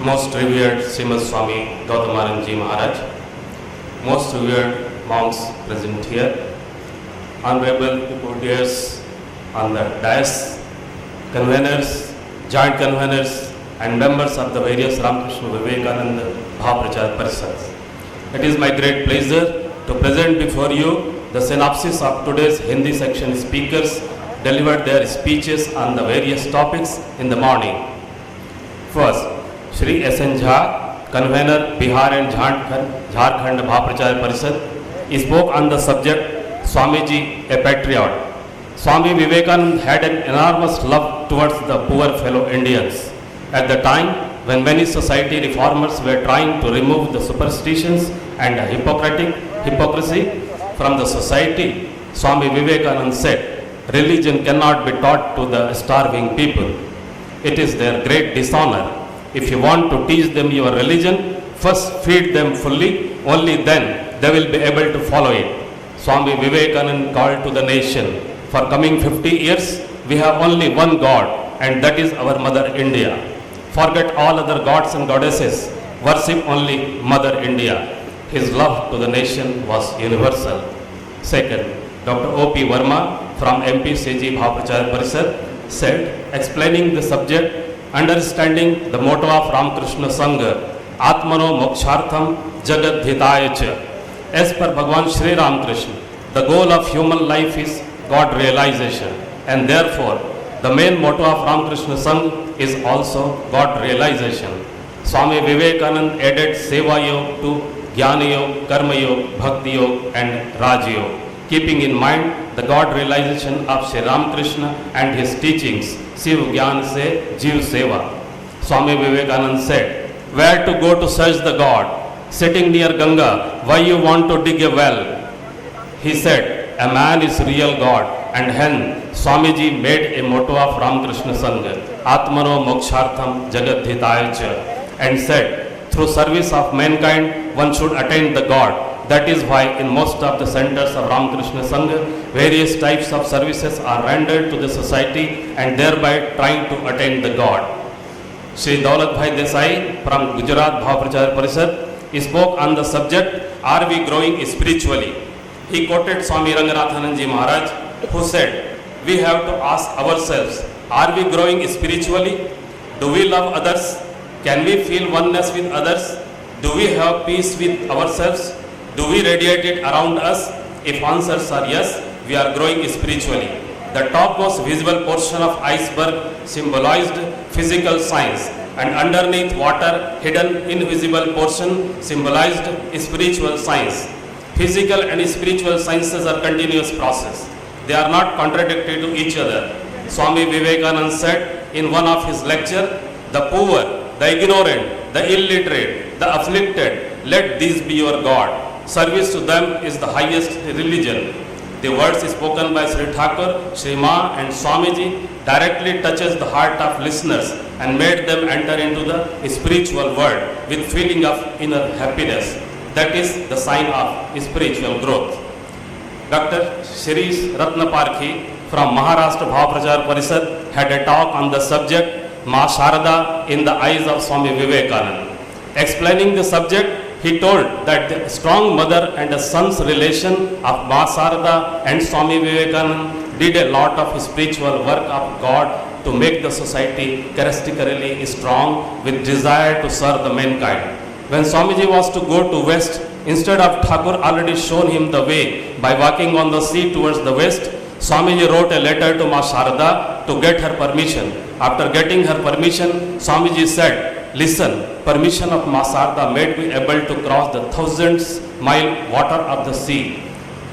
Most revered Srimad Swami Gautamaranji Maharaj, most revered monks present here, honorable devotees on the dais, conveners, joint conveners, and members of the various Ramakrishna-Vivekananda Bhava Prachar Parishads. It is my great pleasure to present before you the synopsis of today's Hindi section speakers delivered their speeches on the various topics in the morning. First, Shri S.N. Jha, convener Bihar and Jharkhand Bhava Prachar Parishad, spoke on the subject Swamiji, a patriot. Swami Vivekananda had an enormous love towards the poor fellow Indians. At the time when many society reformers were trying to remove the superstitions and hypocrisy from the society, Swami Vivekananda said, religion cannot be taught to the starving people. It is their great dishonor. If you want to teach them your religion, first feed them fully, only then they will be able to follow it. Swami Vivekananda called to the nation, for coming 50 years, we have only one God, and that is our Mother India. Forget all other gods and goddesses, worship only Mother India. His love to the nation was universal. Second, Dr. O.P. Verma from MP CG Bhava Prachar Parishad said, explaining the subject, understanding the motto of Ramakrishna Sangha, Atmano Mokshartham Jagat Dhitaya Cha. As per Bhagavan Shri Ramakrishna, the goal of human life is God realization, and therefore the main motto of Ramakrishna Sangha is also God realization. Swami Vivekananda added Seva Yoga to Jnana Yoga, Karma Yoga, Bhakti Yoga and Raj Yoga, keeping in mind the God realization of Sri Ramakrishna and his teachings, Shiv Jnana Se Jiv Seva. Swami Vivekananda said, where to go to search the God? Sitting near Ganga, why you want to dig a well? He said, a man is real God, and hence Swamiji made a motto of Ramakrishna Sangha, Atmano Mokshartham Jagat Dhitaya Cha, and said, through service of mankind, one should attain the God. That is why in most of the centers of Ramakrishna Sangha, various types of services are rendered to the society and thereby trying to attain the God. Shri Daulat Bhai Desai from Gujarat Bhava Prachar Parishad spoke on the subject, are we growing spiritually? He quoted Swami Ranganathananji Maharaj, who said, we have to ask ourselves, are we growing spiritually? Do we love others? Can we feel oneness with others? Do we have peace with ourselves? Do we radiate it around us? If answers are yes, we are growing spiritually. The topmost visible portion of iceberg symbolized physical science, and underneath water, hidden invisible portion symbolized spiritual science. Physical and spiritual sciences are continuous process. They are not contradictory to each other. Swami Vivekananda said in one of his lectures, the poor, the ignorant, the illiterate, the afflicted, let these be your God. Service to them is the highest religion. The words spoken by Sri Thakur, Sri Ma and Swamiji directly touches the heart of listeners and made them enter into the spiritual world with feeling of inner happiness. That is the sign of spiritual growth. Dr. Shri Ratna Parkhi from Maharashtra Bhava Prachar Parishad had a talk on the subject Ma Sharada in the eyes of Swami Vivekananda. Explaining the subject, he told that the strong mother and a son's relation of Ma Sharada and Swami Vivekananda did a lot of spiritual work of God to make the society characteristically strong with desire to serve the mankind. When Swamiji was to go to west, instead of Thakur already shown him the way by walking on the sea towards the west, Swamiji wrote a letter to Ma Sharada to get her permission. After getting her permission, Swamiji said, listen, permission of Ma Sharada made me able to cross the 1,000-mile water of the sea.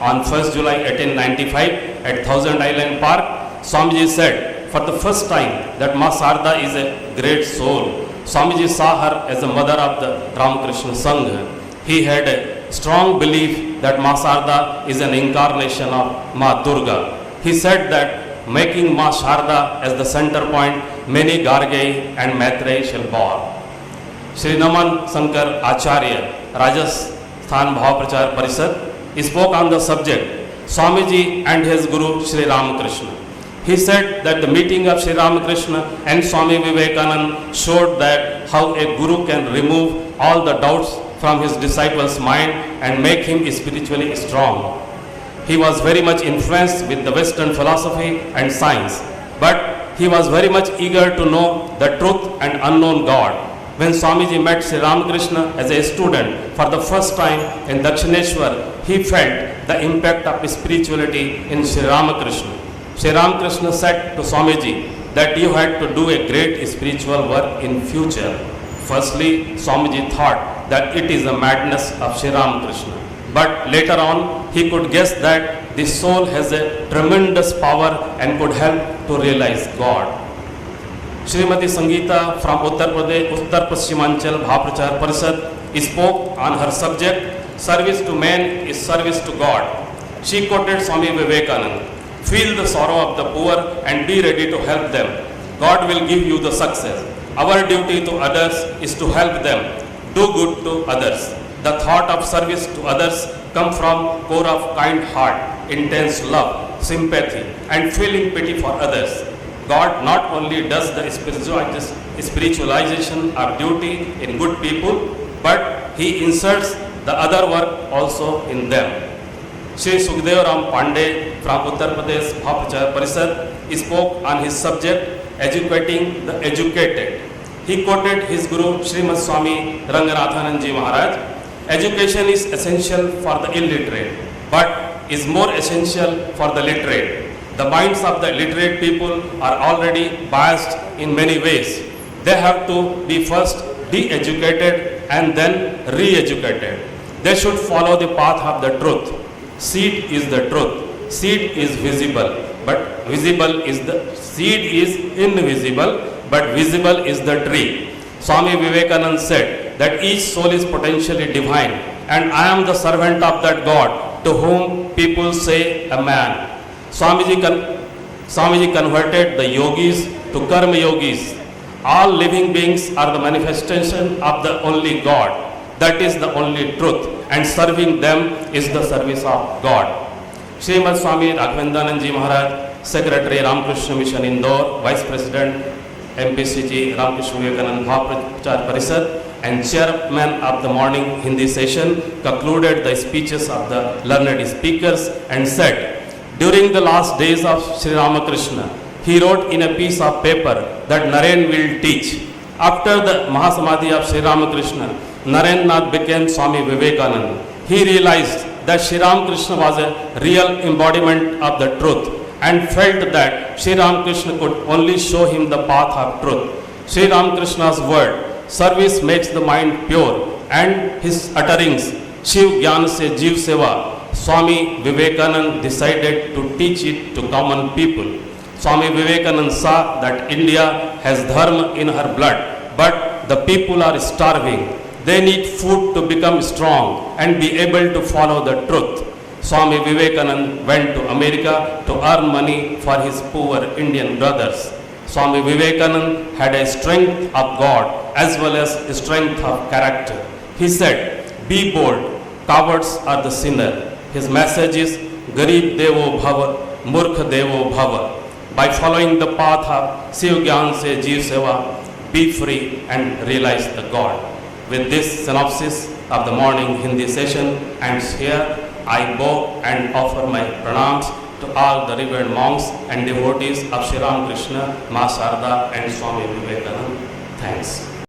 On 1st July 1895 at Thousand Island Park, Swamiji said, for the first time that Ma Sharada is a great soul. Swamiji saw her as a mother of the Ramakrishna Sangha. He had a strong belief that Ma Sharada is an incarnation of Ma Durga. He said that making Ma Sharada as the center point, many Garge and Maitreyi shall born. Shri Naman Sankar Acharya, Rajasthan Bhava Prachar Parishad, spoke on the subject, Swamiji and his Guru Shri Ramakrishna. He said that the meeting of Sri Ramakrishna and Swami Vivekananda showed that how a guru can remove all the doubts from his disciple's mind and make him spiritually strong. He was very much influenced with the Western philosophy and science, but he was very much eager to know the truth and unknown God. When Swamiji met Sri Ramakrishna as a student for the first time in Dakshineshwar, he felt the impact of spirituality in Sri Ramakrishna. Sri Ramakrishna said to Swamiji that you had to do a great spiritual work in future. Firstly, Swamiji thought that it is the madness of Sri Ramakrishna. But later on, he could guess that the soul has a tremendous power and could help to realize God. Srimati Sangeeta from Uttar Paschimachal Prachar Parishads spoke on her subject, Service to Man is Service to God. She quoted Swami Vivekananda, feel the sorrow of the poor and be ready to help them. God will give you the success. Our duty to others is to help them. Do good to others. The thought of service to others comes from core of kind heart, intense love, sympathy, and feeling pity for others. God not only does the spiritualization of duty in good people, but He inserts the other work also in them. Shri Sukdev Ram Pandey from Uttar Pradesh Bhava Parishads spoke on his subject, Educating the Educated. He quoted his Guru Srimad Swami Ranganathananji Maharaj, education is essential for the illiterate, but is more essential for the literate. The minds of the literate people are already biased in many ways. They have to be first de-educated and then re-educated. They should follow the path of the truth. Seed is the truth. Seed is visible, but visible is the seed is invisible, but visible is the tree. Swami Vivekananda said that each soul is potentially divine, and I am the servant of that God to whom people say a man. Swamiji converted the yogis to karma yogis. All living beings are the manifestation of the only God. That is the only truth, and serving them is the service of God. Srimad Swami Raghavendananji Maharaj, Secretary Ramakrishna Mission Indore, Vice President MPCG Ramakrishna-Vivekananda Prachar Parishads, and Chairman of the morning Hindi session concluded the speeches of the learned speakers and said, during the last days of Sri Ramakrishna, he wrote in a piece of paper that Naren will teach. After the Mahasamadhi of Sri Ramakrishna, Narendranath became Swami Vivekananda. He realized that Sri Ramakrishna was a real embodiment of the truth and felt that Sri Ramakrishna could only show him the path of truth. Sri Ramakrishna's word, service makes the mind pure, and his utterings, Shiv Gyan Se Jeev Seva, Swami Vivekananda decided to teach it to common people. Swami Vivekananda saw that India has dharma in her blood, but the people are starving. They need food to become strong and be able to follow the truth. Swami Vivekananda went to America to earn money for his poor Indian brothers. Swami Vivekananda had a strength of God as well as a strength of character. He said, be bold, cowards are the sinner. His message is, Garib Devo Bhava, Murkha Devo Bhava. By following the path of Shiv Gyan Se Jeev Seva, be free and realize the God. With this synopsis of the morning Hindi session, and here I bow and offer my pranams to all the revered monks and devotees of Sri Ramakrishna, Ma Sharda and Swami Vivekananda. Thanks.